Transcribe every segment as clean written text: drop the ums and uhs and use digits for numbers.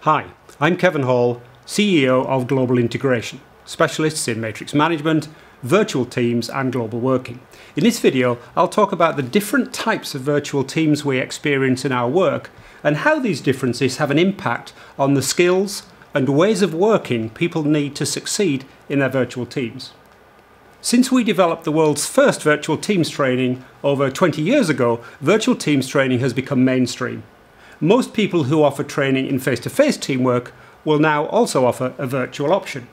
Hi, I'm Kevan Hall, CEO of Global Integration, specialists in matrix management, virtual teams and global working. In this video, I'll talk about the different types of virtual teams we experience in our work and how these differences have an impact on the skills and ways of working people need to succeed in their virtual teams. Since we developed the world's first virtual teams training over 20 years ago, virtual teams training has become mainstream. Most people who offer training in face-to-face teamwork will now also offer a virtual option.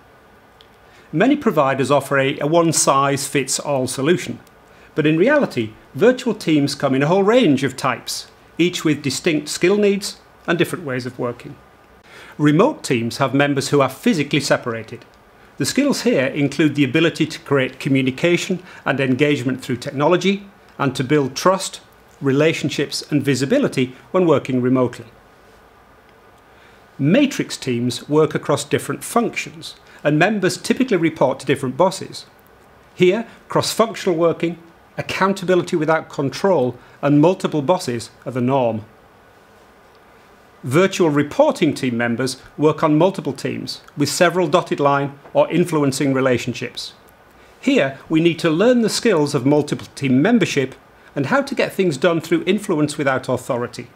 Many providers offer a one-size-fits-all solution, but in reality, virtual teams come in a whole range of types, each with distinct skill needs and different ways of working. Remote teams have members who are physically separated. The skills here include the ability to create communication and engagement through technology and to build trust, relationships and visibility when working remotely. Matrix teams work across different functions and members typically report to different bosses. Here, cross-functional working, accountability without control and multiple bosses are the norm. Virtual reporting team members work on multiple teams with several dotted line or influencing relationships. Here, we need to learn the skills of multiple team membership and how to get things done through influence without authority.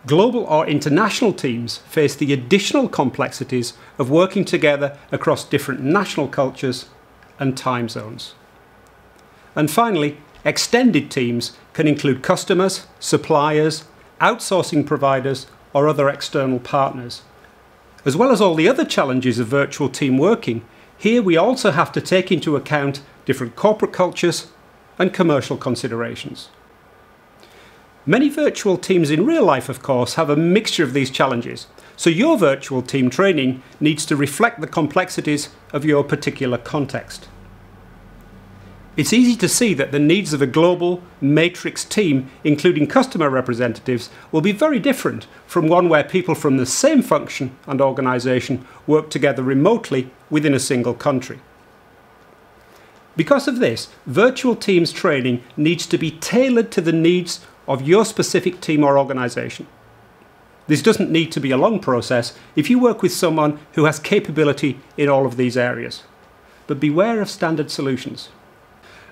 Global or international teams face the additional complexities of working together across different national cultures and time zones. And finally, extended teams can include customers, suppliers, outsourcing providers, or other external partners. As well as all the other challenges of virtual team working, here we also have to take into account different corporate cultures and commercial considerations. Many virtual teams in real life, of course, have a mixture of these challenges, so your virtual team training needs to reflect the complexities of your particular context. It's easy to see that the needs of a global matrix team, including customer representatives, will be very different from one where people from the same function and organisation work together remotely within a single country. Because of this, virtual teams training needs to be tailored to the needs of your specific team or organisation. This doesn't need to be a long process if you work with someone who has capability in all of these areas. But beware of standard solutions.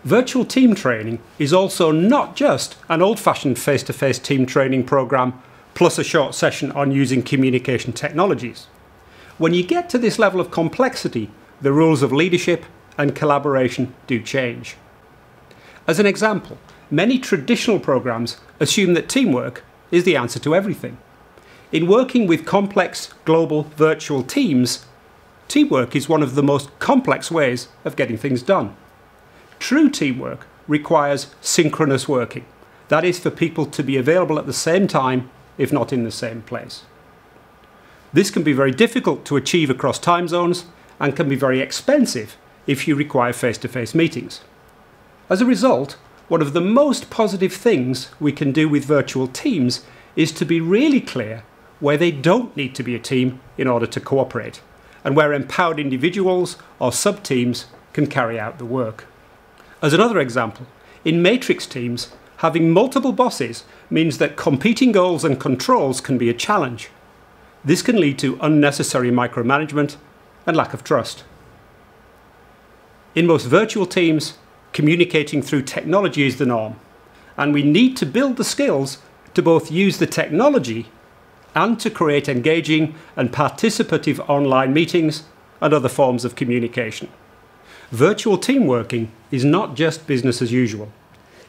Virtual team training is also not just an old-fashioned face-to-face team training program plus a short session on using communication technologies. When you get to this level of complexity, the rules of leadership and collaboration do change. As an example, many traditional programs assume that teamwork is the answer to everything. In working with complex global virtual teams, teamwork is one of the most complex ways of getting things done. True teamwork requires synchronous working. That is, for people to be available at the same time, if not in the same place. This can be very difficult to achieve across time zones and can be very expensive if you require face-to-face meetings. As a result, one of the most positive things we can do with virtual teams is to be really clear where they don't need to be a team in order to cooperate, and where empowered individuals or sub-teams can carry out the work. As another example, in matrix teams, having multiple bosses means that competing goals and controls can be a challenge. This can lead to unnecessary micromanagement and lack of trust. In most virtual teams, communicating through technology is the norm, and we need to build the skills to both use the technology and to create engaging and participative online meetings and other forms of communication. Virtual team working is not just business as usual.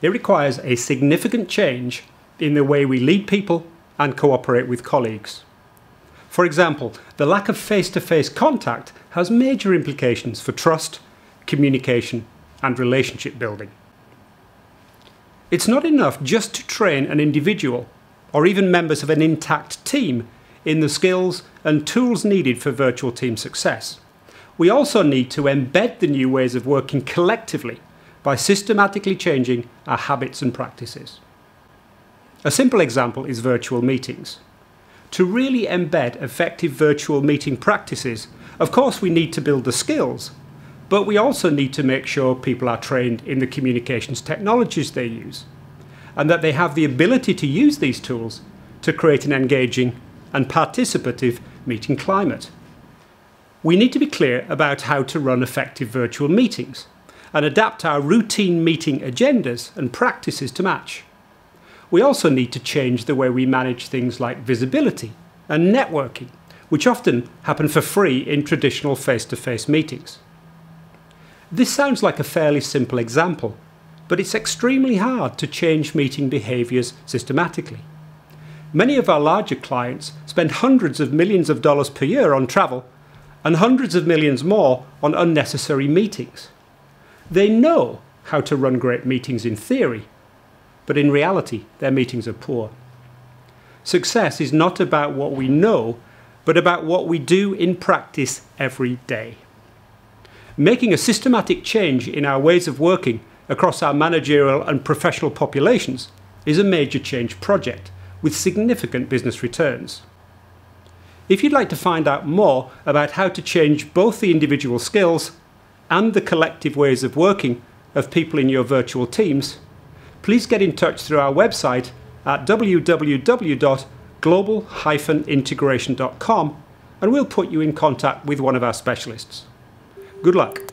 It requires a significant change in the way we lead people and cooperate with colleagues. For example, the lack of face-to-face contact has major implications for trust, communication and relationship building. It's not enough just to train an individual or even members of an intact team in the skills and tools needed for virtual team success. We also need to embed the new ways of working collectively by systematically changing our habits and practices. A simple example is virtual meetings. To really embed effective virtual meeting practices, of course we need to build the skills, but we also need to make sure people are trained in the communications technologies they use, and that they have the ability to use these tools to create an engaging and participative meeting climate. We need to be clear about how to run effective virtual meetings and adapt our routine meeting agendas and practices to match. We also need to change the way we manage things like visibility and networking, which often happen for free in traditional face-to-face meetings. This sounds like a fairly simple example, but it's extremely hard to change meeting behaviours systematically. Many of our larger clients spend hundreds of millions of dollars per year on travel and hundreds of millions more on unnecessary meetings. They know how to run great meetings in theory, but in reality, their meetings are poor. Success is not about what we know, but about what we do in practice every day. Making a systematic change in our ways of working across our managerial and professional populations is a major change project with significant business returns. If you'd like to find out more about how to change both the individual skills and the collective ways of working of people in your virtual teams, please get in touch through our website at www.global-integration.com and we'll put you in contact with one of our specialists. Good luck.